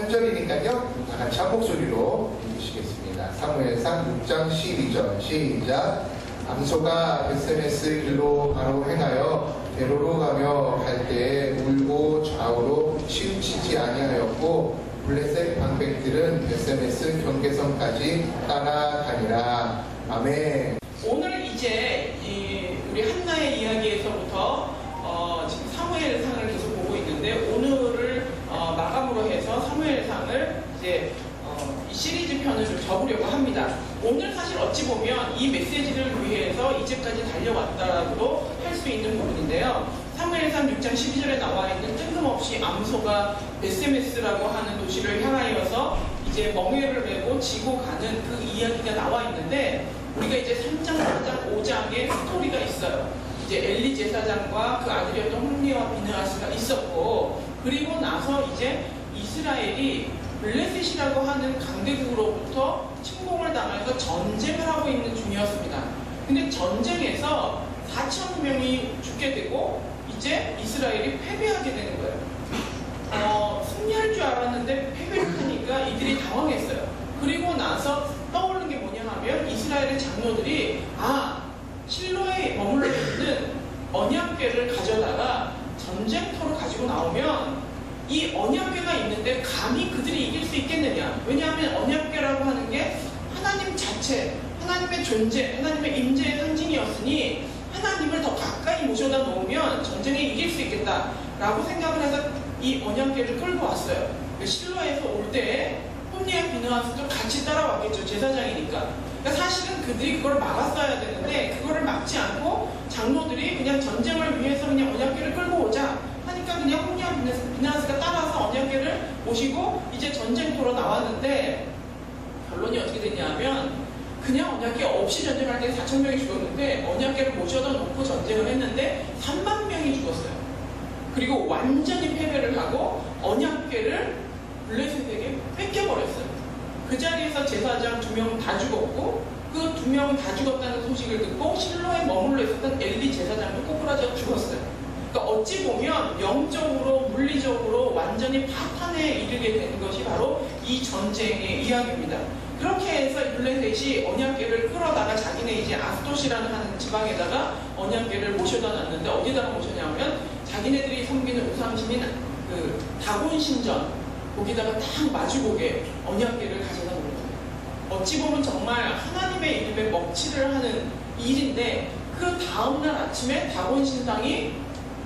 한 절이니까요. 다 같이 한 목소리로 읽으시겠습니다. 사무엘상 6장 12절 시작. 암소가 벳세메스 길로 바로 행하여 베로로 가며 갈 때에 울고 좌우로 치우치지 아니하였고 블레셋 방백들은 벳세메스 경계선까지 따라가니라. 아멘. 오늘 이제 우리 한나의 이야기에서부터 지금 사무엘상을 계속 보고 있는데 오늘을 마감으로 해서 사무엘상을 이제 이 시리즈 편을 좀 접으려고 합니다. 오늘 사실 어찌 보면 이 메시지를 위해서 이제까지 달려왔다라고도 할 수 있는 부분인데요. 사무엘상 6장 12절에 나와 있는 뜬금없이 암소가 벳세메스라고 하는 도시를 향하여서 이제 멍에를 메고 지고 가는 그 이야기가 나와 있는데 우리가 이제 3장, 4장, 5장에 스토리가 있어요. 이제 엘리 제사장과 그 아들이었던 홈리와 비느하스가 있었고 그리고 나서 이제 이스라엘이 블레셋이라고 하는 강대국으로부터 침공을 당해서 전쟁을 하고 있는 중이었습니다. 근데 전쟁에서 4천 명이 죽게 되고 이제 이스라엘이 패배하게 되는 거예요. 승리할 줄 알았는데 패배를 하니까 이들이 당황했어요. 그리고 나서 떠오르는 게 뭐냐 하면 이스라엘의 장로들이 실로에 머물러 있는 언약궤를 가져다가 전쟁터로 가지고 나오면 이 언약궤가 있는데 감히 그들이 이길 수 있겠느냐. 왜냐하면 언약궤라고 하는 게 하나님 자체, 하나님의 존재, 하나님의 임재의 상징이었으니 하나님을 더 가까이 모셔다 놓으면 전쟁에 이길 수 있겠다라고 생각을 해서 이 언약궤를 끌고 왔어요. 실로에서 올 때에 홈리와 비느하스도 같이 따라왔겠죠. 제사장이니까. 그러니까 사실은 그들이 그걸 막았어야 되는데 그거를 막지 않고 장로들이 그냥 전쟁을 위해서 그냥 언약궤를 끌고 오자 하니까 그냥 홈리와 비느하스가 따라서 언약궤를 모시고 이제 전쟁터로 나왔는데 결론이 어떻게 됐냐면 그냥 언약궤 없이 전쟁할 때 4천 명이 죽었는데 언약궤를 모셔다 놓고 전쟁을 했는데 3만 명이 죽었어요. 그리고 완전히 패배를 하고 언약궤를 블레셋에게 뺏겨버렸어요. 그 자리에서 제사장 2명 다 죽었고 그 2명 다 죽었다는 소식을 듣고 실로에 머물러 있었던 엘리 제사장도 꼬꾸라져 죽었어요. 그러니까 어찌 보면 영적으로 물리적으로 완전히 파탄에 이르게 된 것이 바로 이 전쟁의 이야기입니다. 그렇게 해서 블레셋이 언약궤를 끌어다가 자기네 이제 아스돗이라는 하는 지방에다가 언약궤를 모셔다 놨는데 어디다가 모셨냐면 자기네들이 섬기는 우상신인 그 다곤 신전 거기다가 딱 마주보게 언약궤를 가져다 놓은 거예요. 어찌 보면 정말 하나님의 이름에 먹칠을 하는 일인데 그 다음날 아침에 다곤 신상이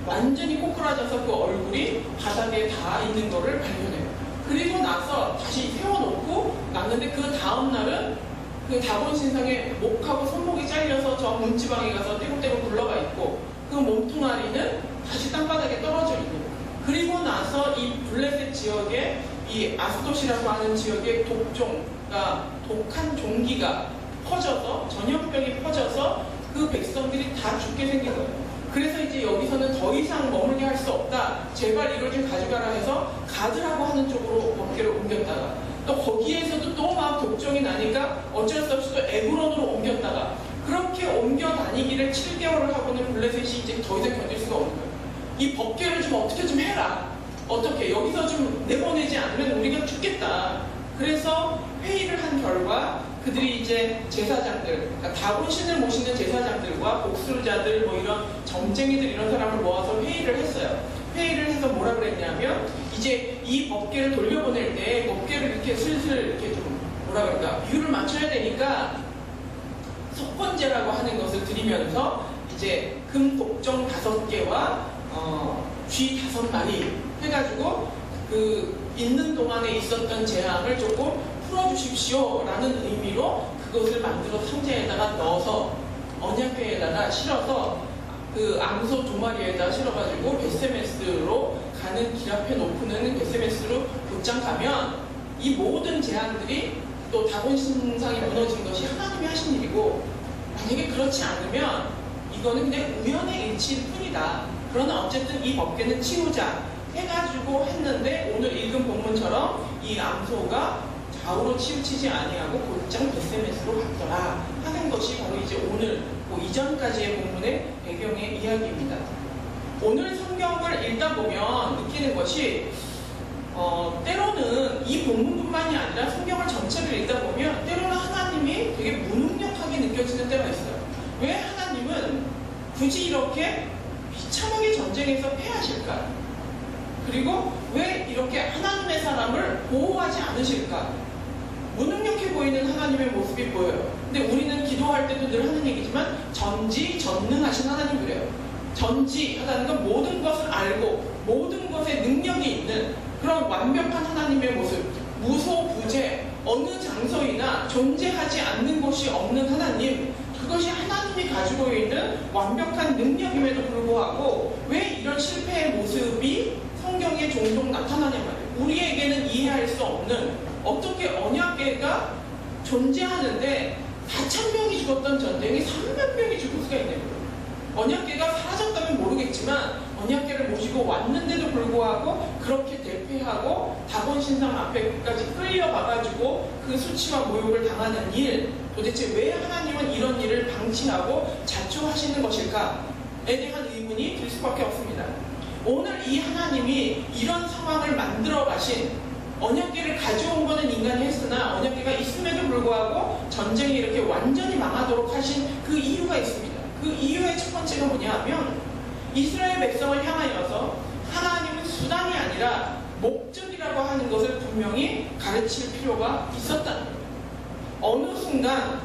완전히 꼬꾸라져서 그 얼굴이 바닥에 닿아 있는 거를 발견해요. 그리고 나서 다시 세워놓고 놨는데 그 다음날은 그 다곤 신상의 목하고 손목이 잘려서 저 문지방에 가서 떼굴떼굴 굴러가 있고 그 몸뚱아리는 다시 땅바닥에 떨어져 있고 그리고 나서 이 블레셋 지역에 이 아스돗이라고 하는 지역에 독종가 독한 종기가 퍼져서 전염병이 퍼져서 그 백성들이 다 죽게 생긴 거예요. 그래서 이제 여기서는 더 이상 머물게 할 수 없다. 제발 이걸 좀 가져가라 해서 가드라고 하는 쪽으로 법계를 옮겼다가 또 거기에서도 또 막 독종이 나니까 어쩔 수 없이 또 에브론으로 옮겼다가 그렇게 옮겨 다니기를 7개월을 하고는 블레셋이 이제 더 이상 견딜 수가 없는 거예요. 이 법계를 좀 어떻게 좀 해라. 어떻게 여기서 좀 내보내지 않으면 우리가 죽겠다. 그래서 회의를 한 결과 그들이 이제 제사장들, 그러니까 다곤 신을 모시는 제사장들과 복술자들, 뭐 이런 점쟁이들 이런 사람을 모아서 회의를 했어요. 회의를 해서 뭐라 그랬냐면 이제 이 법궤를 돌려보낼 때 법궤를 이렇게 슬슬 이렇게 좀 뭐라 그럴까 비율을 맞춰야 되니까 석권제라고 하는 것을 드리면서 이제 금 독종 5개와 쥐 5마리 해가지고 그 있는 동안에 있었던 재앙을 조금 풀어주십시오라는 의미로 그것을 만들어 상자에다가 넣어서 언약궤에다가 실어서 그 암소 2마리에다 실어가지고 벳세메스로 가는 길 앞에 놓고는 벳세메스로 곧장 가면 이 모든 재앙들이 또 다곤 신상이 무너진 것이 하나님이 하신 일이고 만약에 그렇지 않으면 이거는 그냥 우연의 일치일 뿐이다. 그러나 어쨌든 이 법궤는 치우자 해가지고 했는데 오늘 읽은 본문처럼 이 암소가 좌우로 치우치지 아니하고 곧장 벳세메스로 갔더라 하는 것이 바로 이제 오늘 그 이전까지의 본문의 배경의 이야기입니다. 오늘 성경을 읽다 보면 느끼는 것이 때로는 이 이 본문뿐만이 아니라 성경을 전체를 읽다 보면 때로는 하나님이 되게 무능력하게 느껴지는 때가 있어요. 왜 하나님은 굳이 이렇게 비참하게 전쟁에서 패하실까? 그리고 왜 이렇게 하나님의 사람을 보호하지 않으실까? 무능력해 보이는 하나님의 모습이 보여요. 근데 우리는 기도할 때도 늘 하는 얘기지만 전지전능하신 하나님 그래요. 전지하다는 건 모든 것을 알고 모든 것에 능력이 있는 그런 완벽한 하나님의 모습. 무소부재, 어느 장소이나 존재하지 않는 곳이 없는 하나님. 그것이 하나님이 가지고 있는 완벽한 능력임에도 불구하고 왜 이런 실패의 모습이 성경에 종종 나타나냐 말이에요. 우리에게는 이해할 수 없는 어떻게 언약궤가 존재하는데 4,000명이 죽었던 전쟁에 3만 명이 죽을 수가 있는 거예요. 언약궤가 사라졌다면 모르겠지만 언약궤를 모시고 왔는데도 불구하고 그렇게 대피하고 다곤 신상 앞에까지 끌려가가지고 그 수치와 모욕을 당하는 일, 도대체 왜 하나님은 이런 일을 방치하고 자초하시는 것일까에 대한 의문이 들 수밖에 없습니다. 오늘 이 하나님이 이런 상황을 만들어 가신 언약궤를 가져온 것은 인간이 했으나 언약궤가 있음에도 불구하고 전쟁이 이렇게 완전히 망하도록 하신 그 이유가 있습니다. 그 이유의 첫 번째가 뭐냐 하면 이스라엘 백성을 향하여서 하나님은 수단이 아니라 목적이라고 하는 것을 분명히 가르칠 필요가 있었다는 거예요. 어느 순간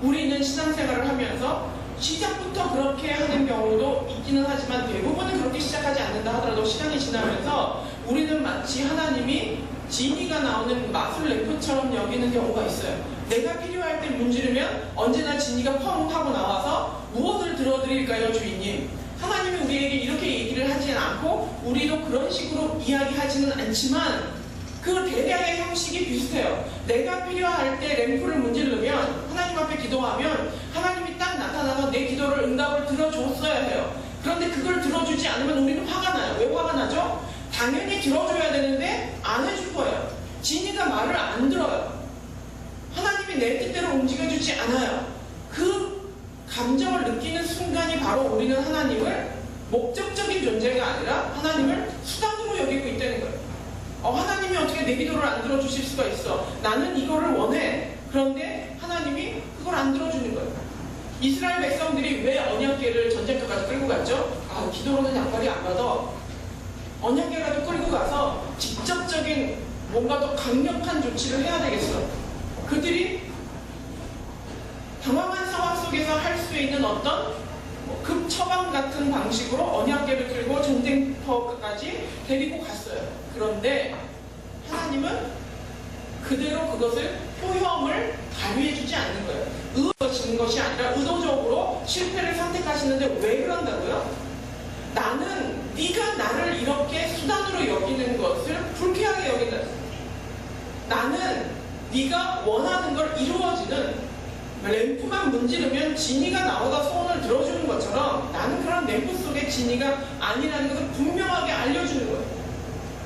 우리는 신앙생활을 하면서 시작부터 그렇게 하는 경우도 있기는 하지만 대부분은 그렇게 시작하지 않는다 하더라도 시간이 지나면서 우리는 마치 하나님이 지니가 나오는 마술 램프처럼 여기는 경우가 있어요. 내가 필요할 때 문지르면 언제나 지니가 펑 하고 나와서 무엇을 들어드릴까요 주인님? 하나님이 우리에게 이렇게 얘기를 하지는 않고 우리도 그런 식으로 이야기하지는 않지만 그 대략의 형식이 비슷해요. 내가 필요할 때 램프를 문지르면 하나님 앞에 기도하면 하나님이 딱 나타나서 내 기도를 응답을 들어줬어야 해요. 그런데 그걸 들어주지 않으면 우리는 화가 나요. 왜 화가 나죠? 당연히 들어줘야 되는데 안 해줄 거예요. 지니가 말을 안 들어요. 하나님이 내 뜻대로 움직여주지 않아요. 그 감정을 느끼는 순간이 바로 우리는 하나님을 목적적인 존재가 아니라 하나님을 수단으로 여기고 있다는 거예요. 하나님이 어떻게 내 기도를 안 들어주실 수가 있어. 나는 이거를 원해. 그런데 하나님이 그걸 안 들어주는 거예요. 이스라엘 백성들이 왜 언약궤를 전쟁터까지 끌고 갔죠? 기도로는 양발이 안 받아. 언약궤라도 끌고 가서 직접적인 뭔가 더 강력한 조치를 해야 되겠어. 그들이 당황한 상황 속에서 할 수 있는 어떤 급처방 같은 방식으로 언약궤를 끌고 전쟁터까지 데리고 갔어요. 그런데 하나님은 그대로 그것을 효험을 발휘해주지 않는 거예요. 의도하시는 것이 아니라 의도적으로 실패를 선택하시는데 왜 그런다고요? 나는 네가 나를 이렇게 수단으로 여기는 것을 불쾌하게 여긴다. 나는 네가 원하는 걸 이루어지는 램프만 문지르면 지니가 나와서 소원을 들어주는 것처럼 나는 그런 램프 속의 지니가 아니라는 것을 분명하게 알려주는 거예요.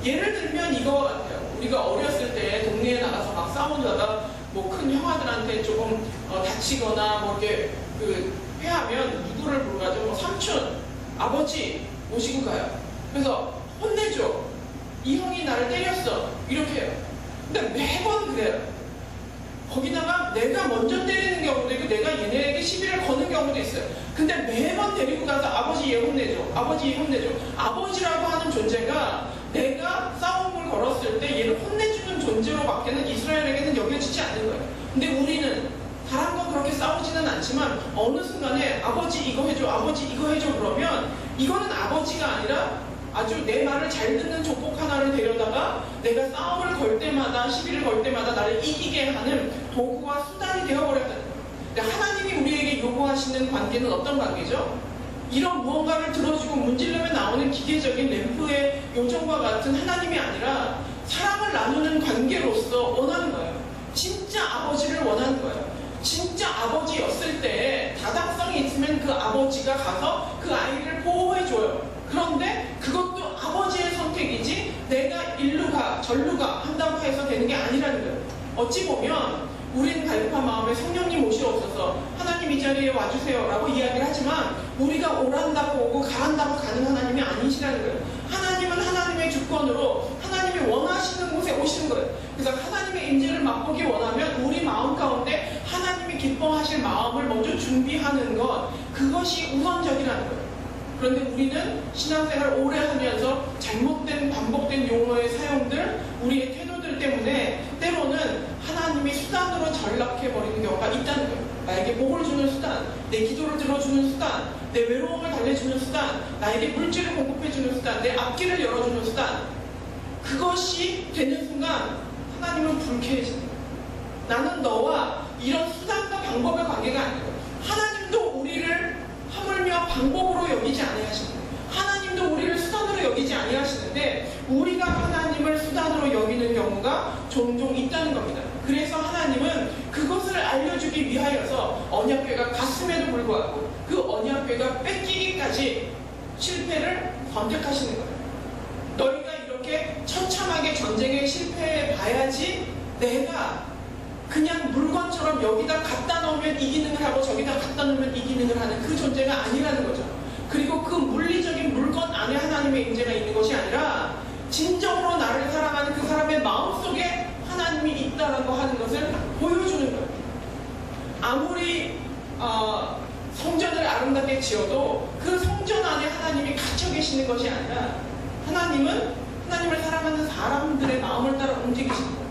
예를 들면 이거 같아요. 우리가 어렸을 때 동네에 나가서 막 싸우다가 뭐 큰 형아들한테 조금 다치거나 뭐 이렇게 회하면 누구를 부르가죠? 뭐 삼촌, 아버지 모시고 가요. 그래서 혼내줘. 이 형이 나를 때렸어. 이렇게 해요. 근데 매번 그래요. 거기다가 내가 먼저 때리는 경우도 있고 내가 얘네에게 시비를 거는 경우도 있어요. 근데 매번 데리고 가서 아버지 얘 혼내줘. 아버지 얘 혼내줘. 아버지라고 하는 존재가 내가 싸움을 걸었을 때 얘를 혼내주는 존재로밖에는 이스라엘에게는 여겨지지 않는 거예요. 근데 우리는 사람과 그렇게 싸우지는 않지만 어느 순간에 아버지 이거 해줘. 아버지 이거 해줘. 그러면 이거는 아버지가 아니라 아주 내 말을 잘 듣는 족복 하나를 데려다가 내가 싸움을 걸 때마다 시비를 걸 때마다 나를 이기게 하는 도구와 수단이 되어버렸다는 거예요. 하나님이 우리에게 요구하시는 관계는 어떤 관계죠? 이런 무언가를 들어주고 문지르면 나오는 기계적인 램프의 요정과 같은 하나님이 아니라 사랑을 나누는 관계로서 원하는 거예요. 진짜 아버지를 원하는 거예요. 진짜 아버지였을 때 다닥성이 있으면 그 아버지가 가서 그 아이를 보호해줘요. 그런데 그것도 아버지의 선택이지 내가 일루 가 절루 가 한다고 해서 되는 게 아니라는 거예요. 어찌 보면 우리는 갈급한 마음에 성령님 오시옵소서 하나님 이 자리에 와주세요 라고 이야기를 하지만 우리가 오란다고 오고 가란다고 가는 하나님이 아니시라는 거예요. 하나님은 하나님의 주권으로 하나님이 원하시는 곳에 오시 오시는 거예요. 그래서 하나님의 임재를 맛보기 원하면 우리 마음 가운데 하나님이 기뻐하실 마음을 먼저 준비하는 것, 그것이 우선적이라는 거예요. 그런데 우리는 신앙생활 오래 하면서 잘못된 반복된 용어의 사용들, 우리의 태도들 때문에 때로는 하나님이 수단으로 전락해버리는 경우가 있다는 거예요. 나에게 복을 주는 수단, 내 기도를 들어주는 수단, 내 외로움을 달래주는 수단, 나에게 물질을 공급해주는 수단, 내 앞길을 열어주는 수단, 그것이 되는 순간 하나님은 불쾌해지는 거예요. 나는 너와 이런 수단과 방법의 관계가 아니고 하나님도 우리를 하물며 방법으로 여기지 아니하시는 거예요. 하나님도 우리를 수단으로 여기지 아니하시는데 우리가 하나님을 수단으로 여기는 경우가 종종 있다는 겁니다. 그래서 하나님은 그것을 알려주기 위하여서 언약궤가 갔음에도 불구하고 그 언약궤가 뺏기기까지 실패를 선택하시는 거예요. 너희가 이렇게 처참하게 전쟁에 실패해 봐야지 내가 그냥 물건처럼 여기다 갖다 놓으면 이 기능을 하고 저기다 갖다 놓으면 이 기능을 하는 그 존재가 아니라는 거죠. 그리고 그 물리적인 물건 안에 하나님의 임재가 있는 것이 아니라 진정으로 나를 사랑하는 그 사람의 마음속에 하나님이 있다라고 하는 것을 보여주는 거예요. 아무리 성전을 아름답게 지어도 그 성전 안에 하나님이 갇혀 계시는 것이 아니라 하나님은 하나님을 사랑하는 사람들의 마음을 따라 움직이시는 거예요.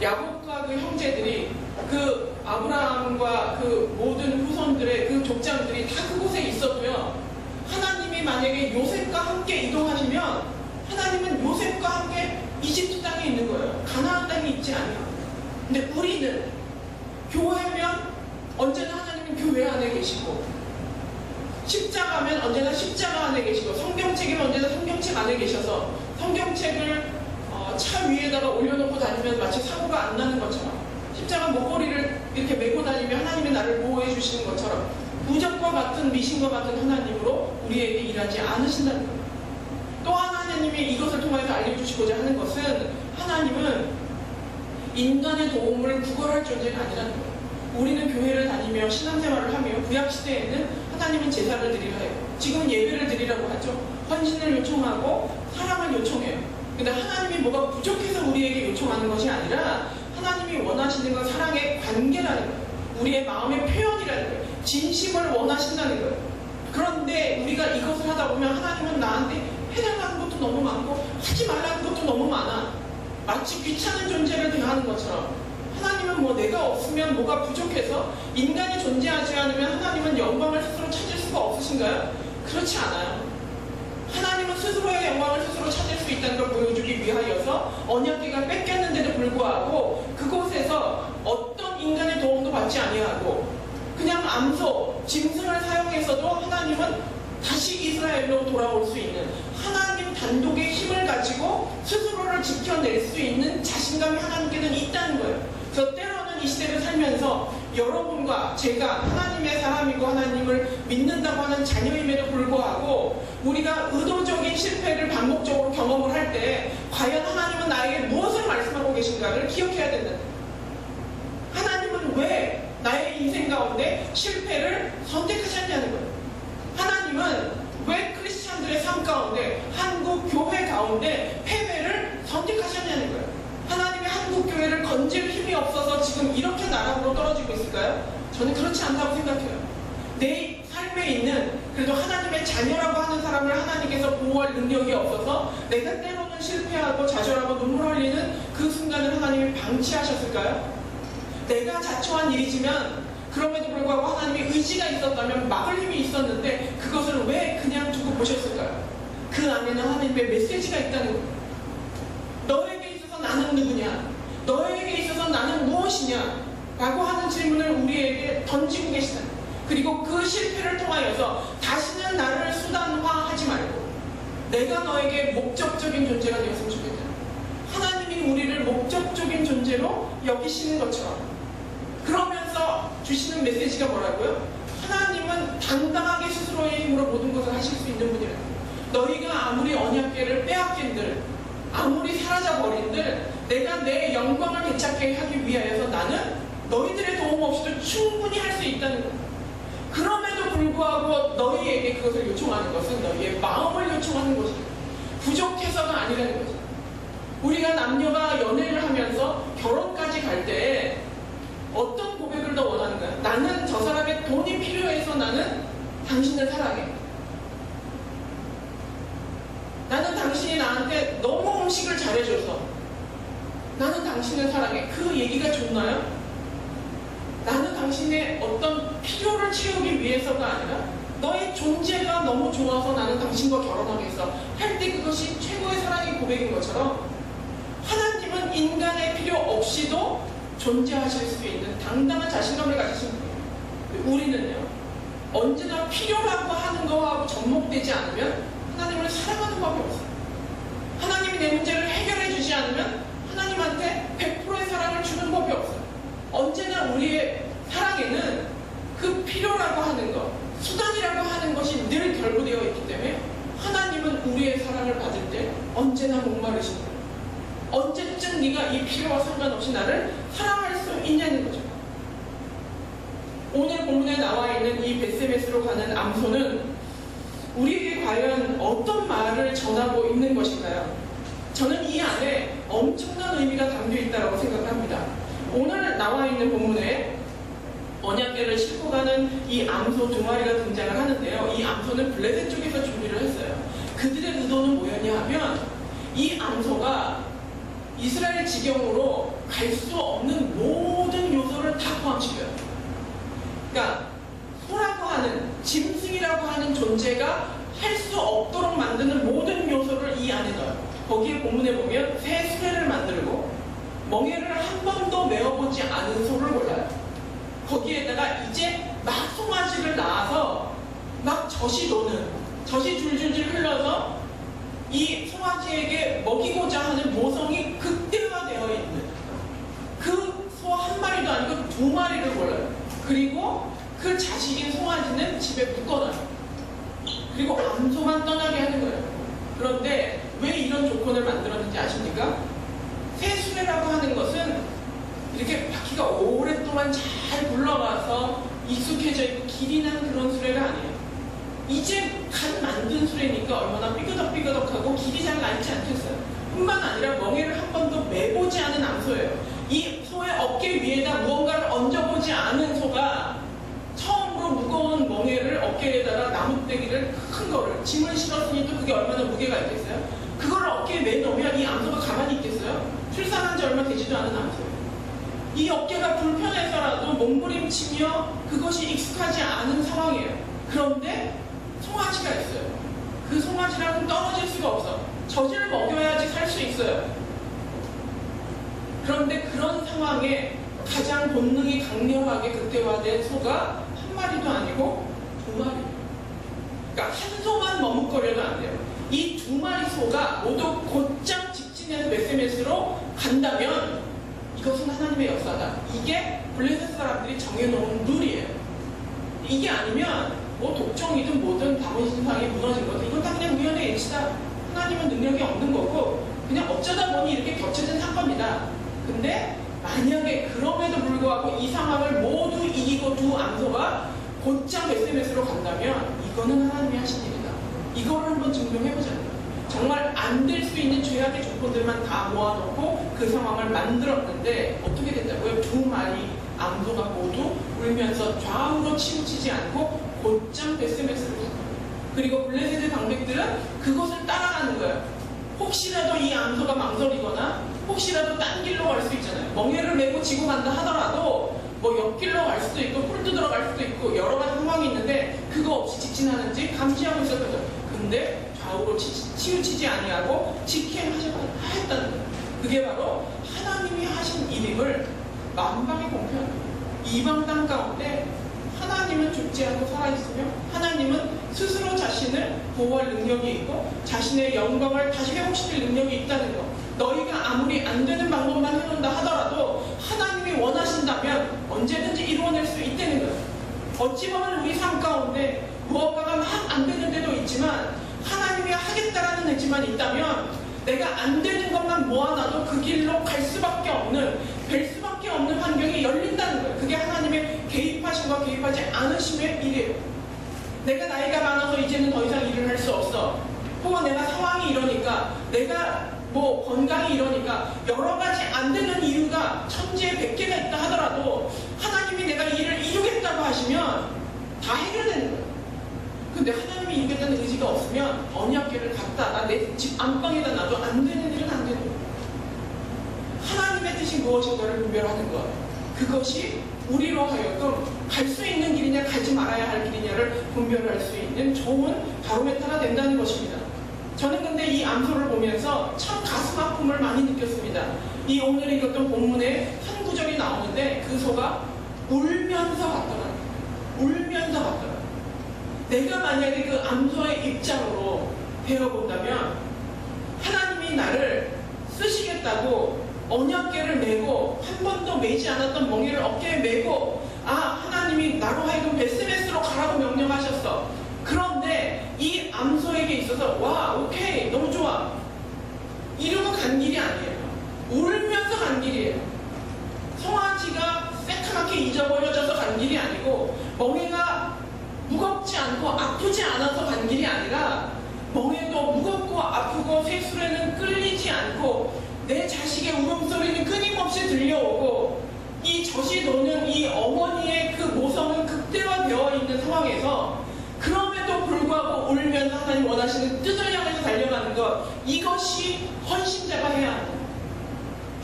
야곱과 그 형제들이 그 아브라함과 그 모든 후손들의 그 족장들이 다 그곳에 있어도요, 하나님이 만약에 요셉과 함께 이동하시면 하나님은 요셉과 함께 이집트 땅에 있는 거예요. 가나안 땅에 있지 않아요. 근데 우리는 교회면 언제나 하나님은 교회 안에 계시고, 십자가면 언제나 십자가 안에 계시고, 성경책이면 언제나 성경책 안에 계셔서 성경책을 차 위에다가 올려놓고 다니면 마치 사고가 안 나는 것처럼, 십자가 목걸이를 이렇게 메고 다니면 하나님이 나를 보호해 주시는 것처럼 부적과 같은 미신과 같은 하나님으로 우리에게 일하지 않으신다는 거예요. 또한 하나님이 이것을 통해서 알려주시고자 하는 것은 하나님은 인간의 도움을 구걸할 존재가 아니라는 거예요. 우리는 교회를 다니며 신앙생활을 하며 구약시대에는 하나님은 제사를 드리라 해요. 지금 예배를 드리라고 하죠. 헌신을 요청하고 사랑을 요청해요. 근데 하나님이 뭐가 부족해서 우리에게 요청하는 것이 아니라 하나님이 원하시는 건 사랑의 관계라는 거예요. 우리의 마음의 표현이라는 거예요. 진심을 원하신다는 거예요. 그런데 우리가 이것을 하다 보면 하나님은 나한테 해달라는 것도 너무 많고 하지 말라는 것도 너무 많아. 마치 귀찮은 존재를 대하는 것처럼 하나님은 뭐 내가 없으면 뭐가 부족해서 인간이 존재하지 않으면 하나님은 영광을 스스로 찾을 수가 없으신가요? 그렇지 않아요. 하나님은 스스로의 영광을 스스로 찾을 수 있다는 걸 보여주기 위하여서 언약궤가 뺏겼는데도 불구하고 그곳에서 어떤 인간의 도움도 받지 아니하고 그냥 암소, 짐승을 사용해서도 하나님은 다시 이스라엘로 돌아올 수 있는, 하나님 단독의 힘을 가지고 스스로를 지켜낼 수 있는 자신감이 하나님께는 있다는 거예요. 그래서 때로는 이 시대를 살면서 여러분과 제가 하나님의 사람이고 하나님을 믿는다고 하는 자녀임에도 불구하고 우리가 의도적인 실패를 반복적으로 경험을 할 때 과연 하나님은 나에게 무엇을 말씀하고 계신가를 기억해야 된다. 하나님은 왜 나의 인생 가운데 실패를 선택하지 않냐는 거예요. 하나님은 왜 크리스찬들의 삶 가운데, 한국 교회 가운데 패배를 선택하셨냐는 거예요. 하나님의 한국 교회를 건질 힘이 없어서 지금 이렇게 나락으로 떨어지고 있을까요? 저는 그렇지 않다고 생각해요. 내 삶에 있는 그래도 하나님의 자녀라고 하는 사람을 하나님께서 보호할 능력이 없어서 내가 때로는 실패하고 좌절하고 눈물 흘리는 그 순간을 하나님이 방치하셨을까요? 내가 자초한 일이지만 그럼에도 불구하고 하나님의 의지가 있었다면 막을 힘이 있었는데 그것을 왜 그냥 두고 보셨을까요? 그 안에는 하나님의 메시지가 있다는 거예요. 너에게 있어서 나는 누구냐? 너에게 있어서 나는 무엇이냐? 라고 하는 질문을 우리에게 던지고 계시다. 그리고 그 실패를 통하여서 다시는 나를 수단화하지 말고 내가 너에게 목적적인 존재가 되었으면 좋겠다. 하나님이 우리를 목적적인 존재로 여기시는 것처럼 그러면서 주시는 메시지가 뭐라고요? 하나님은 당당하게 스스로의 힘으로 모든 것을 하실 수 있는 분이라고. 너희가 아무리 언약궤를 빼앗긴들, 아무리 사라져버린들 내가 내 영광을 되찾게 하기 위하여서 나는 너희들의 도움 없이도 충분히 할 수 있다는 거예요. 그럼에도 불구하고 너희에게 그것을 요청하는 것은 너희의 마음을 요청하는 것이에요. 부족해서가 아니라는 거죠. 우리가 남녀가 연애를 하면서 결혼까지 갈 때 어떤 고백을 더 원하는가? 나는 저 사람의 돈이 필요해서 나는 당신을 사랑해. 나는 당신이 나한테 너무 음식을 잘해줘서 나는 당신을 사랑해. 그 얘기가 좋나요? 나는 당신의 어떤 필요를 채우기 위해서가 아니라 너의 존재가 너무 좋아서 나는 당신과 결혼하겠어 할 때 그것이 최고의 사랑의 고백인 것처럼 하나님은 인간의 필요 없이도 존재하실 수 있는 당당한 자신감을 가지신 분이에요. 우리는요, 언제나 필요라고 하는 거하고 접목되지 않으면 하나님을 사랑하는 법이 없어요. 하나님이 내 문제를 해결해 주지 않으면 하나님한테 100%의 사랑을 주는 법이 없어요. 언제나 우리의 사랑에는 그 필요라고 하는 것, 수단이라고 하는 것이 늘 결부되어 있기 때문에 하나님은 우리의 사랑을 받을 때 언제나 목마르신 거예요. 언제쯤 네가 이 필요와 상관없이 나를 사랑할 수 있냐는 거죠. 오늘 본문에 나와 있는 이 베세메스로 가는 암소는 우리에게 과연 어떤 말을 전하고 있는 것인가요? 저는 이 안에 엄청난 의미가 담겨 있다고 생각합니다. 오늘 나와 있는 본문에 언약궤를 싣고 가는 이 암소 두 마리가 등장을 하는데요. 이 암소는 블레셋 쪽에서 준비를 했어요. 그들의 의도는 뭐였냐 하면 이 암소가 이스라엘 지경으로 갈 수 없는 모든 요소를 다 포함시켜요. 그러니까 소라고 하는, 짐승이라고 하는 존재가 할 수 없도록 만드는 모든 요소를 이 안에 넣어요. 거기에 본문에 보면 새 수레를 만들고 멍에를 한 번도 메어보지 않은 소를 골라요. 거기에다가 이제 막 송아지를 낳아서 막 젖이 줄줄줄 흘러서 이 송아지에게 먹이고자 하는 모성이 극대화되어 있는 그 소 한 마리도 아니고 두 마리를 골라요. 그리고 그 자식인 송아지는 집에 묶어놔요. 그리고 암소만 떠나게 하는 거예요. 그런데 왜 이런 조건을 만들었는지 아십니까? 새 수레라고 하는 것은 이렇게 바퀴가 오랫동안 잘 굴러가서 익숙해져 있고 길이 난 그런 수레가 아니에요. 이제 갓 만든 수레니까 얼마나 삐그덕삐그덕하고 길이 잘 나있지 않겠어요. 뿐만 아니라 멍에를 한 번도 매보지 않은 암소예요. 이 소의 어깨 위에다 무언가를 얹어보지 않은 소가 처음으로 무거운 멍에를 어깨에다가 나무떼기를 큰 거를 짐을 실었으니 또 그게 얼마나 무게가 있겠어요? 그걸 어깨에 매놓으면 이 암소가 가만히 있겠어요? 출산한 지 얼마 되지도 않은 암소예요. 이 어깨가 불편해서라도 몸부림치며 그것이 익숙하지 않은 상황이에요. 그런데 송아지가 있어요. 그 송아지랑은 떨어질 수가 없어. 젖을 먹여야지 살 수 있어요. 그런데 그런 상황에 가장 본능이 강렬하게 극대화된 소가 한 마리도 아니고 두 마리. 그러니까 한 소만 머뭇거려도 안 돼요. 이 두 마리 소가 모두 곧장 직진해서 메세메스로 간다면 이것은 하나님의 역사다. 이게 블레셋 사람들이 정해놓은 룰이에요. 이게 아니면 뭐 독종이든 뭐든 다문신상이 무너진 것도 이건 다 그냥 우연의 일치다. 하나님은 능력이 없는 거고 그냥 어쩌다 보니 이렇게 겹쳐진 사건이다. 근데 만약에 그럼에도 불구하고 이 상황을 모두 이기고 두 암소가 곧장 베세메스로 간다면 이거는 하나님이 하신 일이다. 이거를 한번 증명해보자는 정말 안 될 수 있는 죄악의 조건들만 다 모아놓고 그 상황을 만들었는데 어떻게 됐다고요? 두 마리 암소가 모두 울면서 좌우로 치우치지 않고 곧장 베세메스로 갑니다. 그리고 블레셋의 방백들은 그것을 따라가는 거예요. 혹시라도 이 암소가 망설이거나 혹시라도 딴 길로 갈 수 있잖아요. 멍에를 메고 지고 간다 하더라도 뭐 옆길로 갈 수도 있고 뿔 뜯으러 갈 수도 있고 여러 가지 상황이 있는데 그거 없이 직진하는지 감시하고 있었던 거예요. 근데 좌우로 치우치지 아니하고 직행하셨다는 거예요. 그게 바로 하나님이 하신 일임을 만방에 공표하는 거예요. 이방 땅 가운데 하나님은 죽지 않고 살아있으며 하나님은 스스로 자신을 보호할 능력이 있고 자신의 영광을 다시 회복시킬 능력이 있다는 것. 너희가 아무리 안 되는 방법만 해놓는다 하더라도 하나님이 원하신다면 언제든지 이루어낼 수 있다는 거예요. 어찌 보면 우리 삶 가운데 무언가가 막 안 되는 데도 있지만 하나님이 하겠다라는 의지만 있다면 내가 안 되는 것만 모아놔도 그 길로 갈 수밖에 없는, 될 수밖에 없는 환경이 열린다는 거예요. 그게 하나님의 개입하심과 개입하지 않으심의 일이에요. 내가 나이가 많아서 이제는 더 이상 일을 할 수 없어. 혹은 내가 상황이 이러니까 내가 뭐 건강이 이러니까 여러 가지 안 되는 이유가 천지에 100개가 있다 하더라도 하나님이 내가 일을 이루겠다고 하시면 다 해결되는 거예요. 근데 하나님이 이루겠다는 의지가 없으면 언약궤를 갖다 내 집 안방에다 놔도 안 되는 일은 안 되는 거예요. 하나님의 뜻이 무엇인가를 분별하는 것, 그것이 우리로 하여금 갈 수 있는 길이냐 가지 말아야 할 길이냐를 분별할 수 있는 좋은 바로메타가 된다는 것입니다. 저는 근데 이 암소를 보면서 참 가슴 아픔을 많이 느꼈습니다. 이 오늘 읽었던 본문에 한 구절이 나오는데 그 소가 울면서 갔더라. 울면서 갔더라. 내가 만약에 그 암소의 입장으로 되어본다면 하나님이 나를 쓰시겠다고 언약궤를 메고 한 번도 메지 않았던 멍에를 어깨에 메고 하나님이 나로 하여금 베스메스로 가라고 명령하셨어. 그런데 이 암소에게 있어서 와 오케이 너무 좋아 이러고 간 길이 아니에요. 울면서 간 길이에요. 송아지가 새카맣게 잊어버려져서 간 길이 아니고 멍에가 무겁지 않고 아프지 않아서 간 길이 아니라 멍에도 무겁고 아프고 쇠술에는 끌리지 않고 내 자식의 울음소리는 끊임없이 들려오고 이 젖이 도는 이 어머니의 그 모성은 극대화되어 있는 상황에서 그럼에도 불구하고 울면서 하나님 원하시는 뜻을 향해서 달려가는 것, 이것이 헌신자가 해야 하는,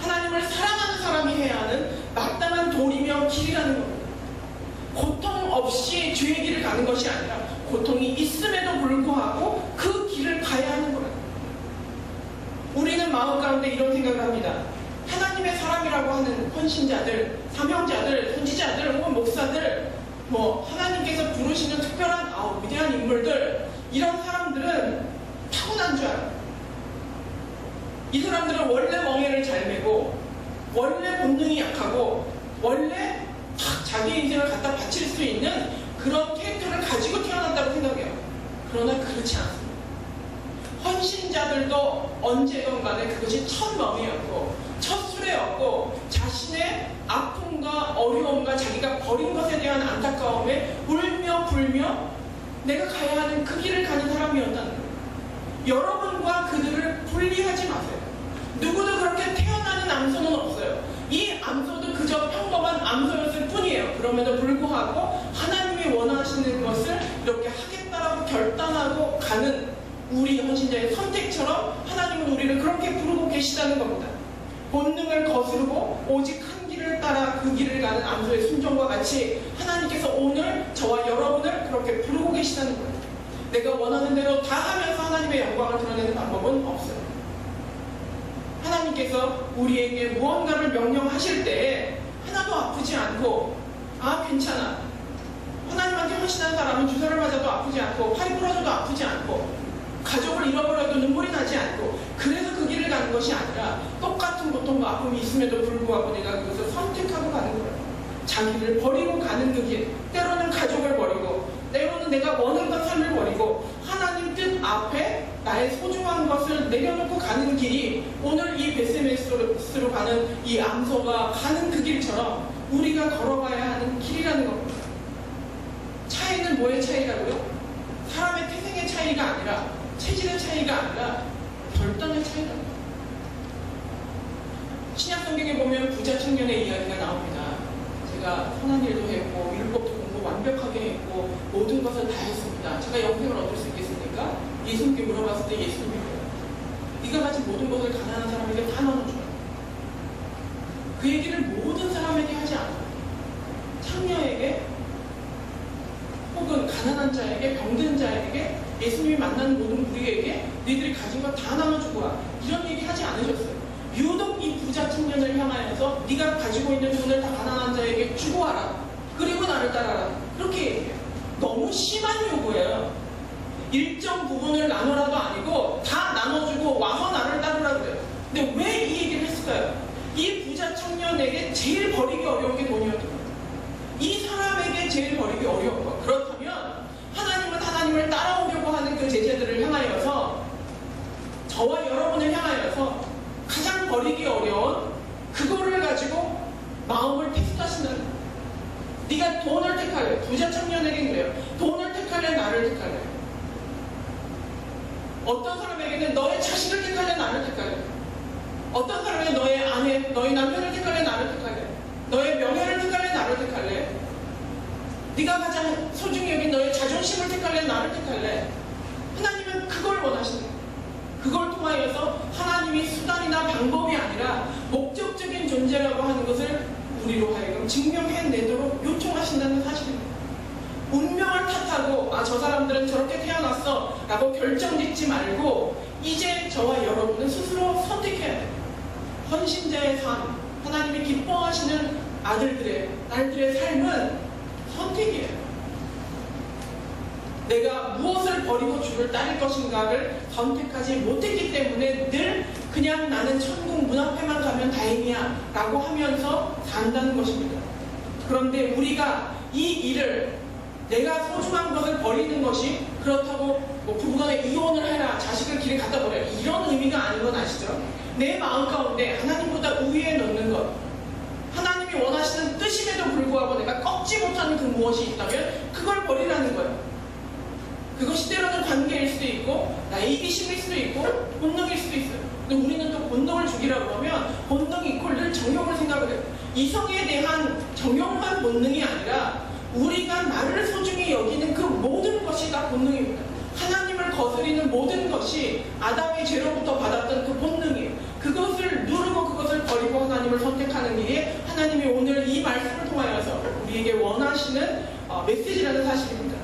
하나님을 사랑하는 사람이 해야 하는 마땅한 도리며 길이라는 겁니다. 고통 없이 주의 길을 가는 것이 아니라 고통이 있음에도 불구하고 그 길을 가야 하는 거예요. 우리는 마음 가운데 이런 생각을 합니다. 하나님의 사람이라고 하는 헌신자들, 사명자들, 선지자들, 혹은 목사들, 하나님께서 부르시는 특별한 위대한 인물들, 이런 사람들은 타고난 줄 알아요. 이 사람들은 원래 멍에를 잘 메고 원래 본능이 약하고 원래 자기 인생을 갖다 바칠 수 있는 그런 캐릭터를 가지고 태어난다고 생각해요. 그러나 그렇지 않습니다. 헌신자들도 언제건 간에 그것이 첫 멍에였고 첫 수레였고 자신의 아픔과 어려움과 자기가 버린 것에 대한 안타까움에 울며 불며 내가 가야 하는 그 길을 가는 사람이었다는 거예요. 여러분과 그들을 분리하지 마세요. 누구도 그렇게 태어나는 암소는 없어요. 이 암소도 그저 평범한 암소였을 뿐이에요. 그럼에도 불구하고 하나님이 원하시는 것을 이렇게 하겠다라고 결단하고 가는 우리 헌신자의 선택처럼 하나님은 우리를 그렇게 부르고 계시다는 겁니다. 본능을 거스르고 오직 한 길을 따라 그 길을 가는 암소의 순종과 같이 하나님께서 오늘 저와 여러분을 그렇게 부르고 계시다는 거예요. 내가 원하는 대로 다 하면서 하나님의 영광을 드러내는 방법은 없어요. 하나님께서 우리에게 무언가를 명령하실 때 하나도 아프지 않고 괜찮아. 하나님한테 헌신한 사람은 주사를 맞아도 아프지 않고 팔이 부러져도 아프지 않고 가족을 잃어버려도 눈물이 나지 않고 그래서 그 길을 가는 것이 아니라 똑같은 고통과 아픔이 있음에도 불구하고 내가 그것을 선택하고 가는 거예요. 자기를 버리고 가는 그 길, 때로는 가족을 버리고 때로는 내가 원하던 삶을 버리고 하나님 뜻 앞에 나의 소중한 것을 내려놓고 가는 길이 오늘 이 베스메스로 가는 이 암소가 가는 그 길처럼 우리가 걸어가야 하는 길이라는 겁니다. 차이는 뭐의 차이라고요? 사람의 태생의 차이가 아니라 체질의 차이가 아니라 결단의 차이랍니다. 신약 성경에 보면 부자 청년의 이야기가 나옵니다. 제가 선한 일도 했고 율법도 공부 완벽하게 했고 모든 것을 다 했습니다. 제가 영생을 얻을 수 있겠습니까? 예수님께 물어봤을 때 예수님이 네가 가진 모든 것을 가난한 사람에게 다 나눠줘요. 그 얘기를 모든 사람에게 하지 않아요. 창녀에게 혹은 가난한 자에게 병든 자에게 예수님이 만나는 모든 우리에게 너희들이 가진 거 다 나눠주고 와. 이런 얘기 하지 않으셨어요. 유독 이 부자 청년을 향하여서 네가 가지고 있는 돈을 다 가난한 자에게 주고 와라. 그리고 나를 따라라. 그렇게 얘기해요. 너무 심한 요구예요. 일정 부분을 나눠라도 아니고 다 나눠주고 와서 나를 따르라 그래요. 근데 왜 이 얘기를 했을까요? 이 부자 청년에게 제일 버리기 어려운 게 돈이었던 거예요. 이 사람에게 제일 버리기 어려운 거. 그렇다면 하나님은 하나님을 따라오려고 하는 그 제자들을 향하여서 저와 여러분을 향하여서 가장 버리기 어려운 그거를 가지고 마음을 테스트하신다는 거예요. 네가 돈을 택할래? 부자 청년에게는 그래요. 돈을 택할래? 나를 택할래? 어떤 사람에게는 너의 자식을 택할래? 나를 택할래? 어떤 사람이 너의 아내, 너희 남편을 택할래? 나를 택할래? 너의 명예를 택할래? 나를 택할래? 네가 가장 소중히 여긴 너의 자존심을 택할래? 나를 택할래? 하나님은 그걸 원하시는 거예요. 그걸 통하여서 하나님이 수단이나 방법이 아니라 목적적인 존재라고 하는 것을 우리로 하여금 증명해내도록 요청하신다는 사실입니다. 운명을 탓하고 저 사람들은 저렇게 태어났어 라고 결정짓지 말고 이제 저와 여러분은 스스로 선택해야 돼요. 헌신자의 삶, 하나님이 기뻐하시는 아들들의, 딸들의 삶은 선택이에요. 내가 무엇을 버리고 주를 따를 것인가를 선택하지 못했기 때문에 늘 그냥 나는 천국 문 앞에만 가면 다행이야 라고 하면서 산다는 것입니다. 그런데 우리가 이 일을 내가 소중한 것을 버리는 것이 그렇다고 부부간에 이혼을 해라, 자식을 길에 갖다 버려, 이런 의미가 아닌 건 아시죠? 내 마음 가운데 하나님보다 우위에 놓는 것, 하나님이 원하시는 뜻임에도 불구하고 내가 꺾지 못하는 그 무엇이 있다면 그걸 버리라는 거예요. 그것이 때로는 관계일 수도 있고 나의 이기심일 수도 있고 본능일 수도 있어요. 근데 우리는 또 본능을 죽이라고 그러면 본능 이퀄 늘 정욕을 생각을 해요. 이성에 대한 정욕만 본능이 아니라 우리가 나를 소중히 여기는 그 모든 것이 다 본능입니다. 하나님을 거스리는 모든 것이 아담의 죄로부터 받았던 그 본능이에요. 그것을 누르고 그것을 버리고 하나님을 선택하는 일이 하나님이 오늘 이 말씀을 통하여서 우리에게 원하시는 메시지라는 사실입니다.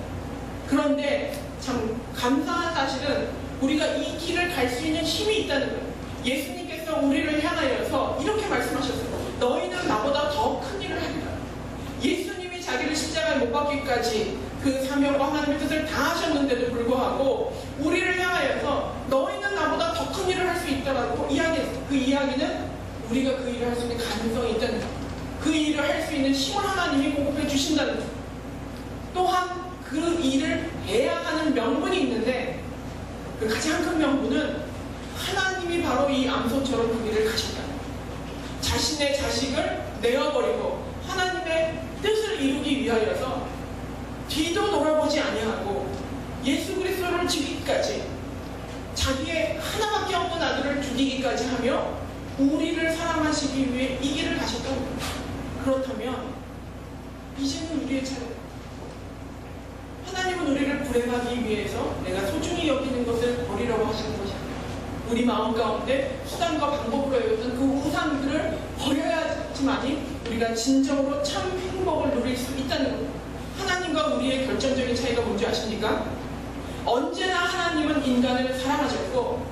그런데 참 감사한 사실은 우리가 이 길을 갈 수 있는 힘이 있다는 거예요. 예수님께서 우리를 향하여서 이렇게 말씀하셨어요. 너희는 나보다 더 큰 일을 하리라. 예수님이 자기를 십자가에 못 박기까지 그 사명과 하나님의 뜻을 다 하셨는데도 불구하고 우리를 향하여서 너희는 나보다 더 큰 일을 할 수 있다라고 이야기했어요. 그 이야기는 우리가 그 일을 할 수 있는 가능성이 있다는 거예요. 그 일을 할 수 있는 힘을 하나님이 공급해 주신다는 거예요. 또한 그 일을 해야 하는 명분이 있는데 그 가장 큰 명분은 하나님이 바로 이 암소처럼 그 일을 가셨다는 거예요. 자신의 자식을 내어버리고 하나님의 뜻을 이루기 위하여서 뒤도 돌아보지 아니하고 예수 그리스도를 죽이기까지 자기의 하나밖에 없는 아들을 죽이기까지 하며 우리를 사랑하시기 위해 이 길을 가셨다는 거예요. 그렇다면 이제는 우리의 차례입니다. 하나님은 우리를 불행하기 위해서 내가 소중히 여기는 것을 버리라고 하시는 것이 아니라 우리 마음 가운데 수단과 방법으로 여겼던 그 우상들을 버려야지만이 우리가 진정으로 참 행복을 누릴 수 있다는 겁니다. 하나님과 우리의 결정적인 차이가 뭔지 아십니까? 언제나 하나님은 인간을 사랑하셨고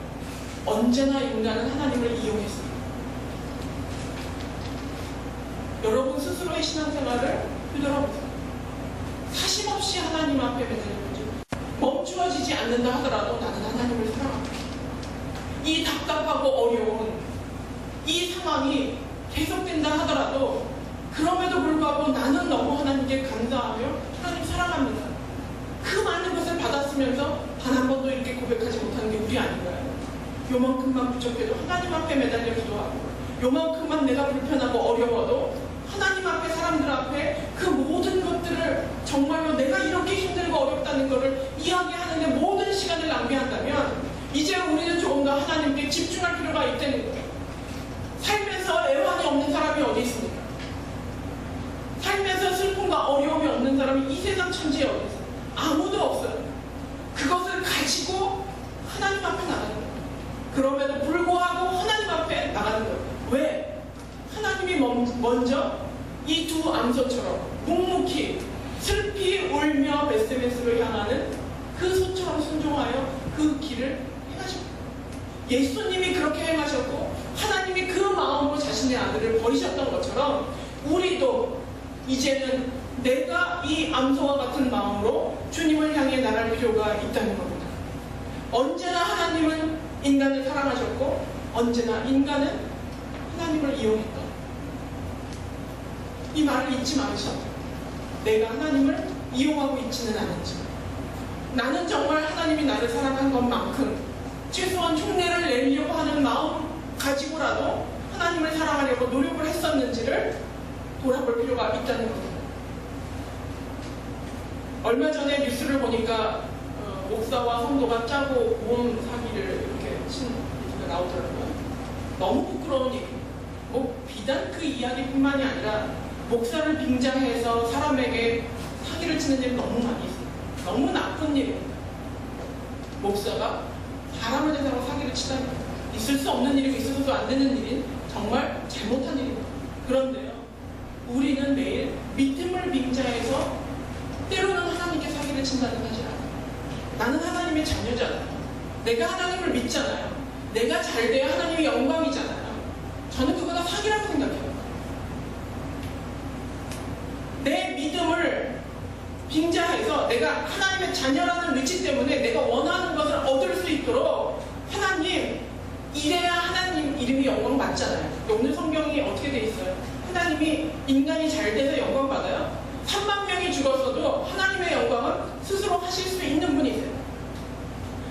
언제나 인간은 하나님을 이용했습니다. 여러분 스스로의 신앙생활을 되돌아보세요. 사심없이 하나님 앞에 매달리는 거죠. 멈추어지지 않는다 하더라도 나는 하나님을 사랑합니다. 이 답답하고 어려운 이 상황이 계속된다 하더라도 그럼에도 불구하고 나는 너무 하나님께 감사하며 하나님 사랑합니다. 그 많은 것을 받았으면서 단 한 번도 이렇게 고백하지 못하는 게 우리 아닌가요? 요만큼만 부족해도 하나님 앞에 매달려 기도하고 요만큼만 내가 불편하고 어려워도 하나님 앞에 사람들 앞에 그 모든 것들을 정말로 내가 이렇게 힘들고 어렵다는 것을 이야기하는데 모든 시간을 낭비한다면 이제 우리는 조금 더 하나님께 집중할 필요가 있다는 거예요. 살면서 애환이 없는 사람이 어디 있습니까? 살면서 슬픔과 어려움이 없는 사람이 이 세상 천지에 어디 있어요? 아무도 없어요. 그것을 가지고 하나님 앞에 나가는 거예요. 그럼에도 불구하고 하나님 앞에 나가는 거예요. 왜? 하나님이 먼저 이 두 암소처럼 묵묵히 슬피 울며 베스메스로 향하는 그 소처럼 순종하여 그 길을 행하셨고 예수님이 그렇게 행하셨고 하나님이 그 마음으로 자신의 아들을 버리셨던 것처럼 우리도 이제는 내가 이 암소와 같은 마음으로 주님을 향해 나갈 필요가 있다는 겁니다. 언제나 하나님은 인간을 사랑하셨고 언제나 인간은 하나님을 이용했다. 이 말을 잊지 마시죠. 내가 하나님을 이용하고 있지는 않은지 나는 정말 하나님이 나를 사랑한 것만큼 최소한 흉내를 내려고 하는 마음 가지고라도 하나님을 사랑하려고 노력을 했었는지를 돌아볼 필요가 있다는 겁니다. 얼마 전에 뉴스를 보니까 목사와 성도가 짜고 보험 사기를 이렇게 친 뉴스가 나오더라고요. 너무 부끄러운 얘기. 뭐 비단 그 이야기뿐만이 아니라 목사를 빙자해서 사람에게 사기를 치는 일이 너무 많이 있어요. 너무 나쁜 일입니다. 목사가 사람을 대상으로 사기를 치다니 있을 수 없는 일이고 있어서도 안 되는 일인 정말 잘못한 일입니다. 그런데요, 우리는 매일 믿음을 빙자해서 때로는 하나님께 사기를 친다는 사실 알아요. 나는 하나님의 자녀잖아요. 내가 하나님을 믿잖아요. 내가 잘 돼야 하나님의 영광이잖아요. 저는 그거 다 사기라고 생각해요. 내 믿음을 빙자해서 내가 하나님의 자녀라는 위치 때문에 내가 원하는 것을 얻을 수 있도록 하나님, 이래야 하나님 이름이 영광 받잖아요. 오늘 성경이 어떻게 돼 있어요? 하나님이 인간이 잘 돼서 영광 받아요? 3만 명이 죽었어도 하나님의 영광은 스스로 하실 수 있는 분이세요.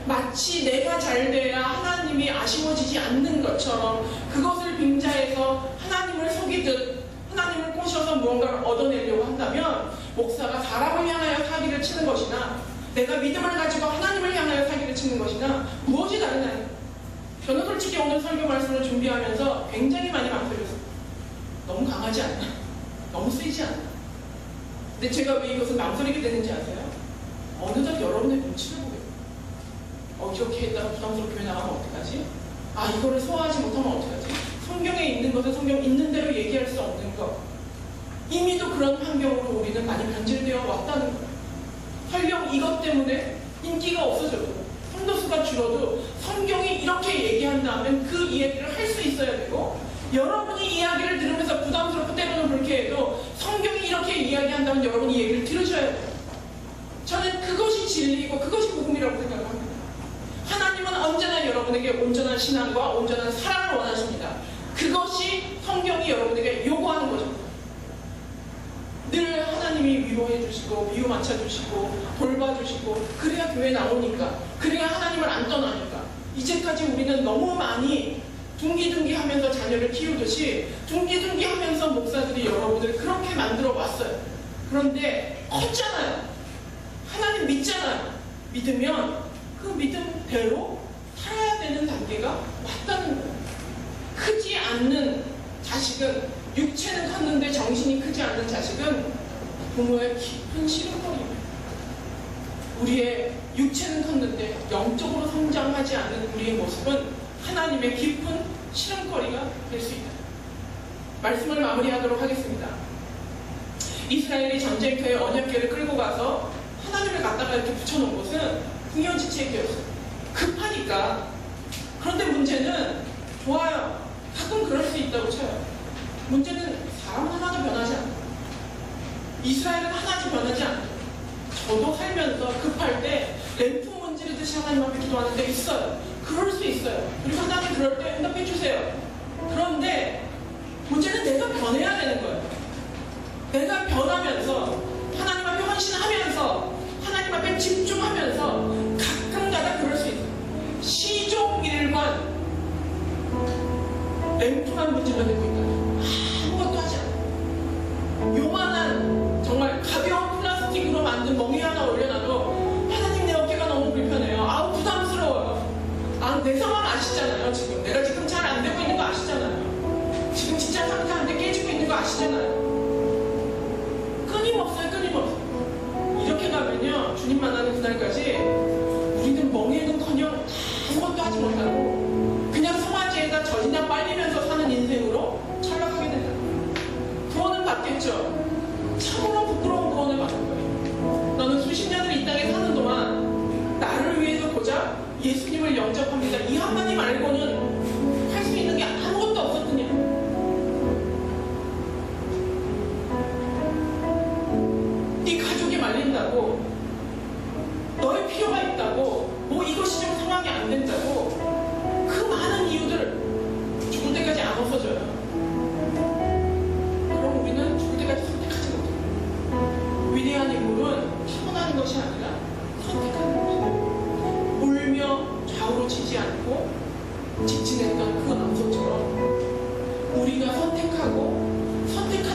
마치 내가 잘 돼야 하나님이 아쉬워지지 않는 것처럼 그것을 빙자해서 하나님을 속이듯 하나님을 꼬셔서 무언가를 얻어내려고 한다면 목사가 사람을 향하여 사기를 치는 것이나 내가 믿음을 가지고 하나님을 향하여 사기를 치는 것이나 무엇이 다르나요? 저는 솔직히 오늘 설교 말씀을 준비하면서 굉장히 많이 망설였어요. 너무 강하지 않나? 너무 세지 않나? 근데 제가 왜 이것을 망설이게 되는지 아세요? 어느덧 여러분의 눈치를 보게 돼요. 이렇게 했다가 부담스럽게 교회 나가면 어떡하지? 이거를 소화하지 못하면 어떡하지? 성경에 있는 것은 성경 있는 대로 얘기할 수 없는 것. 이미도 그런 환경으로 우리는 많이 변질되어 왔다는 거예요. 설령 이것 때문에 인기가 없어져도 성도수가 줄어도 성경이 이렇게 얘기한다면 그 이야기를 할 수 있어야 되고, 여러분이 이야기를 들으면서 부담스럽고 때로는 불쾌해도 성경이 이렇게 이야기한다면 여러분이 이 얘기를 들으셔야 돼요. 저는 그것이 진리이고 그것이 복음이라고 생각합니다. 하나님은 언제나 여러분에게 온전한 신앙과 온전한 사랑을 원하십니다. 그것이 성경이 여러분에게 요구하는 거죠. 늘 하나님이 위로해 주시고 위로 맞춰 주시고 돌봐주시고 그래야 교회 나오니까, 그래야 하나님을 안 떠나니까. 이제까지 우리는 너무 많이 둥기둥기 하면서 자녀를 키우듯이 둥기둥기 하면서 목사들이 여러분을 그렇게 만들어 왔어요. 그런데 컸잖아요. 하나님 믿잖아요. 믿으면 그 믿음대로 살아야 되는 단계가 왔다는 거예요. 크지 않는 자식은, 육체는 컸는데 정신이 크지 않는 자식은 부모의 깊은 시름거리입니다. 우리의 육체는 컸는데 영적으로 성장하지 않는 우리의 모습은 하나님의 깊은 시름거리가 될 수 있다. 말씀을 마무리하도록 하겠습니다. 이스라엘이 전쟁터에 언약궤를 끌고 가서 하나님을 갖다가 이렇게 붙여놓은 것은 궁여지책이었어요. 급하니까. 그런데 문제는, 좋아요, 가끔 그럴 수 있다고 쳐요. 문제는 사람은 하나도 변하지 않아요. 이스라엘은 하나도 변하지 않아요. 저도 살면서 급할 때 램프 문지르듯이 하나님 앞에 기도하는 데 있어요. 그럴 수 있어요. 그리고 하나님 그럴 때 응답해 주세요. 그런데 문제는 내가 변해야 되는 거예요. 내가 변하면서 하나님 앞에 헌신하면서 하나님 앞에 집중하면서 가끔가다 그럴 수 있어요. 시종일관 램프만 문질러내고 있다. 아무것도 하지 않아요. 요만한 정말 가벼운 플라스틱으로 만든 멍이 하나 올려놔도 하나님 내 어깨가 너무 불편해요. 부담스러워요. 내 상황 아시잖아요. 지금 내가 지금 잘 안 되고 있는 거 아시잖아요. 지금 진짜 상태 안 돼 깨지고 있는 거 아시잖아요. 끊임없어요. 끊임없어요. 이렇게 가면요, 주님 만나는 그날까지 우리는 멍해는커녕 아무것도 하지 못하고 그냥 송아지에다 젖이나 빨리면서 사는 인생으로 철학하게 된다. 구원은 받겠죠. 참으로 부끄러운 구원을 받는 거예요. 너는 수십 년을 이 땅에 사는 동안 나를 위해서 고작 예수님을 영접합니다. 이 한마디 말고는 할 수 있는 게 아무것도 없었더냐. 네 가족이 말린다고, 너의 필요가 있다고, 뭐 이것이 좀 상황이 안 된다고, 그 많은 이유들 죽을 때까지 안 없어져요. 그럼 우리는 죽을 때까지 선택하지 못해요. 위대한 인물은 타고나는 것이 아니라 선택하는 것이에요. 울며 좌우로 치지 않고 직진했던 그 암소처럼 우리가 선택한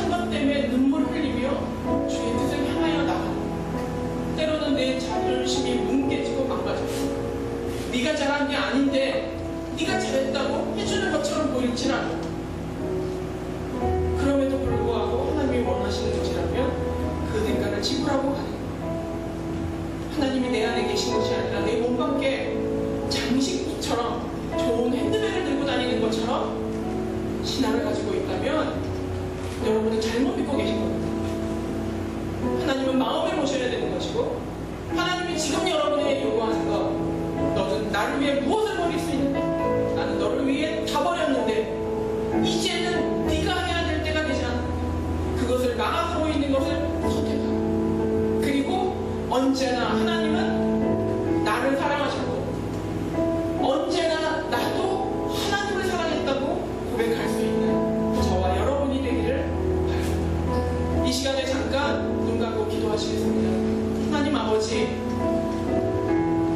것 때문에 눈물 흘리며 주의 뜻을 향하여 나가는, 때로는 내 자존심이 뭉개지고 망가져요. 네가 잘한 게 아닌데 네가 잘했다고 해주는 것처럼 보일진 않아. 그럼에도 불구하고 하나님이 원하시는 것이라면 그 대가를 지불하고 가는 거예요. 하나님이 내 안에 계신 것이 아니라 내 몸 밖에 장식처럼 좋은 핸드백을 들고 다니는 것처럼 신앙을 가지고 있다면 여러분은 잘못 믿고 계신 겁니다. 하나님은 마음에 모셔야 되는 것이고, 하나님이 지금 여러분에게 요구하는 것, 너는 나를 위해 무엇을 버릴 수 있는데? 나는 너를 위해 다 버렸는데 이제는 네가 해야 될 때가 되지 않는가? 그것을 나가고 있는 것을 선택하고, 그리고 언제나 하나님은 나를 사랑하셨고 언제나 나도 하나님을 사랑했다고 고백할 수 있는 저와 여러분이 되기를 바랍니다. 이 시간에 잠깐 눈 감고 기도하시겠습니다. 하나님 아버지,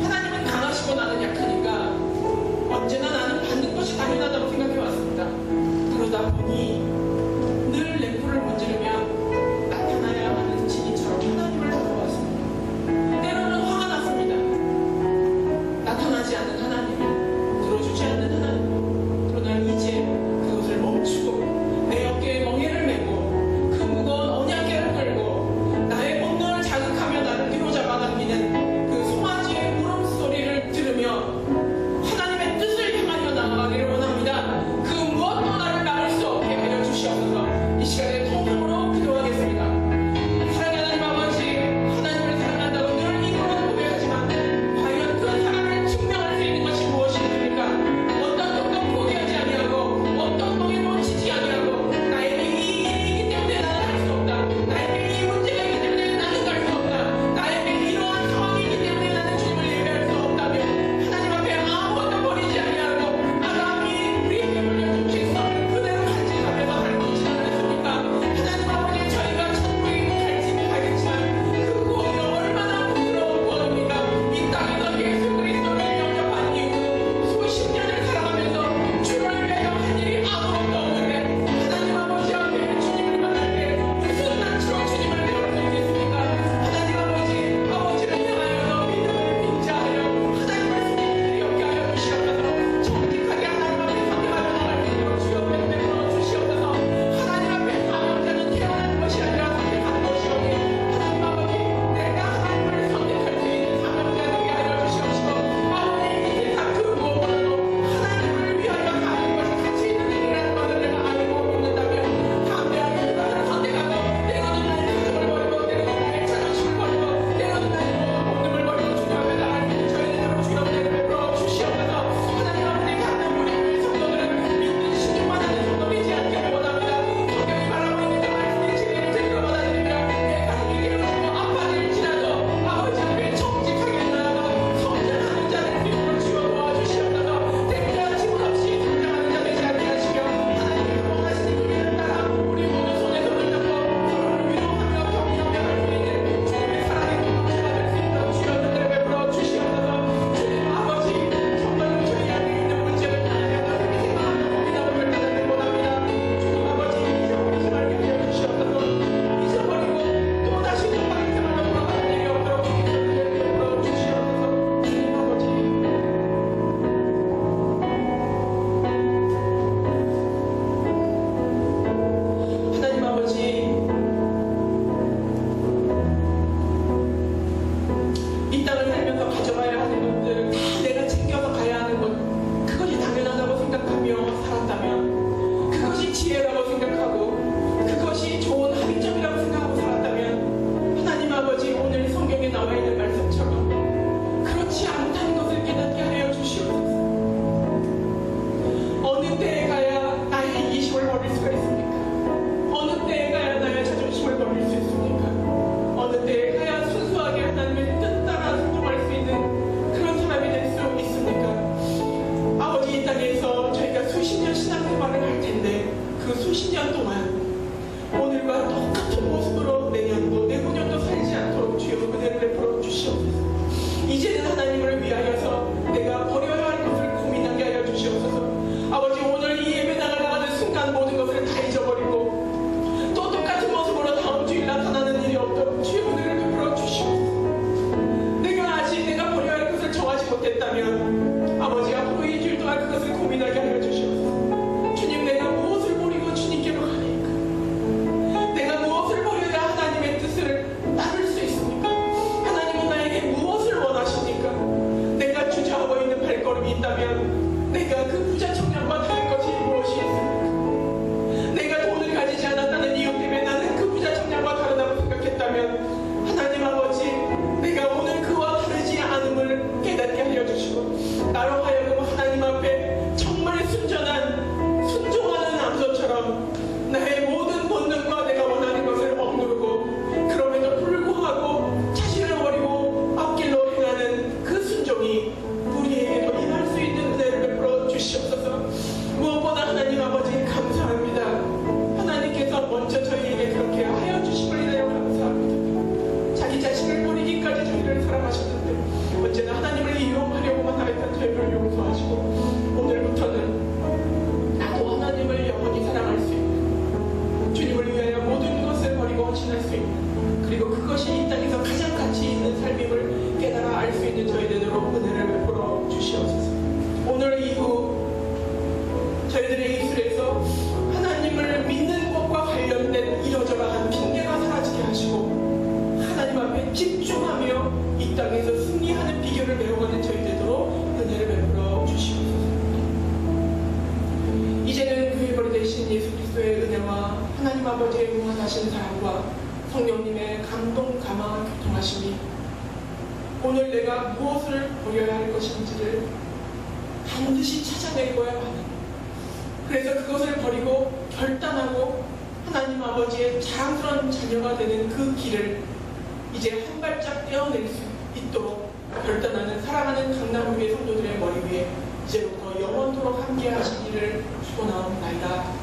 하나님은 강하시고 나는 약하니까 언제나 나는 받는 것이 당연하다고 생각해 왔습니다. 그러다 보니 늘 램프를 문지르며 나타나야 하는 진이처럼 하나님을 다가왔습니다. 때로는 화가 났습니다. 나타나지 않는 하나님, 들어주지 않는 하나님. 그러나 이제 그것을 멈추고 내 어깨에 멍에를 메고 그 무거운 언약궤를 끌고 나의 본능을 자극하며 나를 뒤로 잡아당기는 그 송아지의 울음소리를 들으며 하나님의 뜻을 향하여 나아가기를 원합니다. 그 무엇도 나를 막을 수 없게 하여 주시옵소서. 이 시간에 통성으로 기도하겠습니다. 사랑하는 하나님 아버지, 하나님을 사랑한다고 늘 입으로는 고백하지만 과연 그 사랑을 증명할 수 있는 것이 무엇입니까? 어떤 것도 포기하지 아니하고 어떤 똥에 놓치지 아니하고 나에게 이 일이 있기 때문에 나는 할 수 없다. 나에게 이 문제가 있기 때문에 나는 갈 수 없다. 나에게 이러한 상황이 있기 때문에 나는 주님을 예배할 수 없다며 하나님 앞에 아무것도 버리지 아니하고 아담이 우리에게 물려준 직성을 그대로 간직하면서 살고 있지 않습니까? 하나님 아버지, 저희가 천국에 갈지는 가겠지만 그 구원이 얼마나 부끄러운 구원입니까? 이 땅에서 예수 그리스도를 영접한 이후 수십 년을 살아가면서 주를 위하여 한 일이 아무것도 없는데 하나님 아버지 앞에 주님을 만날 때 무슨 낯으로 주님을 배울 수 있겠습니까? 하나님 아버지, 아버지를 향하여서 믿음을 빙자하여 하나님을 손님들이 없게 하여 주시옵소서. 정직하게 하나님 앞에 선택하며 나갈 수 있도록 주여 베풀어 주시옵소서. 하나님 앞에 사명자는 태어나는 것이 아니라 선택하는 것이오니 하나님 아버지, 내가 하나님을 선택할 수 있는 사명자 되게 하여 주시옵시고, 아버지 이 세상 그 무엇보다도 하나님을 위하여 사는 것이 가치 있는 일이라는 것을 내가 알고 믿는다면 담대하게 그것을 선택하고, 때로는 나의 가슴을 버리고 때로는 나의 자존심을 버리고 때로는 나의 모든 본능을 버리고 주님 앞에 나갈 수 있는 저희들을 주여 베풀어 주시옵소서. 하나님 아버지, 가는 우리 성도들은 믿는 신중만 하는 성도이지 않기를 원합니다. 성경이 말하고 있는 그 말씀의 진리를 듣고 받아들이며 내 가슴이 깨어지고 아파질지라도 아버지 앞에 정직하게 나아가 성장하는 자를 믿음으로 주여 도와주시옵소서. 때가 지분 없이 성장하는 자 되지 않게 하시며 하나님께서 원하시는 그 일을 따라 우리 모두 손에 손을 잡고 서로를 위로하며 격려하며 할 수 있는 주님의 사랑의 공동체가 될 수 있도록 주여 은혜를 베풀어 주시옵소서. 주님 아버지, 정말로 저희 안에 있는 문제를 하나님과 함께 생각하며 고민하고 결단하길 원합니다. 주님 아버지, 잊어버리지 말게 하여 주시옵소서. 잊어버리고 또다시 정말 이상하게 돌아가는 일이 없도록 주께서 은혜를 베풀어 주시옵소서. 주님 아버지, 하나님 아버지, 이 땅을 살면서 가져가야 하는 것들을 다 내가 챙겨서 가야 하는 것, 그것이 당연하다고 생각하며 살았다면, 그것이 지혜라고 생각하고 그것이 좋은 합의점이라고 생각하고 살았다면, 하나님 아버지, 오늘 성경에 나와 있는 말씀처럼 그렇지 않다는 것을 깨닫게 하여 주시옵소서. 어느 때에 가야 나의 이기심을 버릴 수가 있습니까? 어느 때에 가야 나의 자존심을 버릴 수 있습니까? 어느 때에 가야 순수하게 하나님의 뜻 따라 순종할 수 있는 그런 사람이 될 수 있습니까? 아버지, 이 땅에서 저희가 수십 년 신앙생활을 할 텐데 그 수십 년 동안 오늘과 똑같은 모습으로 내년도 내후년도 살지 않도록 주여 은혜를 베풀어 주시옵소서. 이제는 하나님을 위하여서 내가 버려야 할 것을 고민하게 하여 주시옵소서. 아버지, 오늘 이 예배 나가는 순간 모든 것을 다 잊어버리고 또 똑같은 모습으로 다음 주일 나타나는 일이 없도록 주여 은혜를 베풀어 주시옵소서. 내가 아직 내가 버려야 할 것을 정하지 못했다면 아버지, 앞으로 이 주일 동안 그것을 그리스도의 은혜와 하나님 아버지의 무한하신 사랑과 성령님의 감동, 감화, 교통하심이 오늘 내가 무엇을 버려야 할 것인지를 반드시 찾아내고야 하는, 그래서 그것을 버리고 결단하고 하나님 아버지의 자랑스러운 자녀가 되는 그 길을 이제 한 발짝 떼어낼 수 있도록 결단하는 사랑하는 강남교회 성도들의 머리 위에 이제부터 영원토록 함께 하시기를 축원하옵나이다.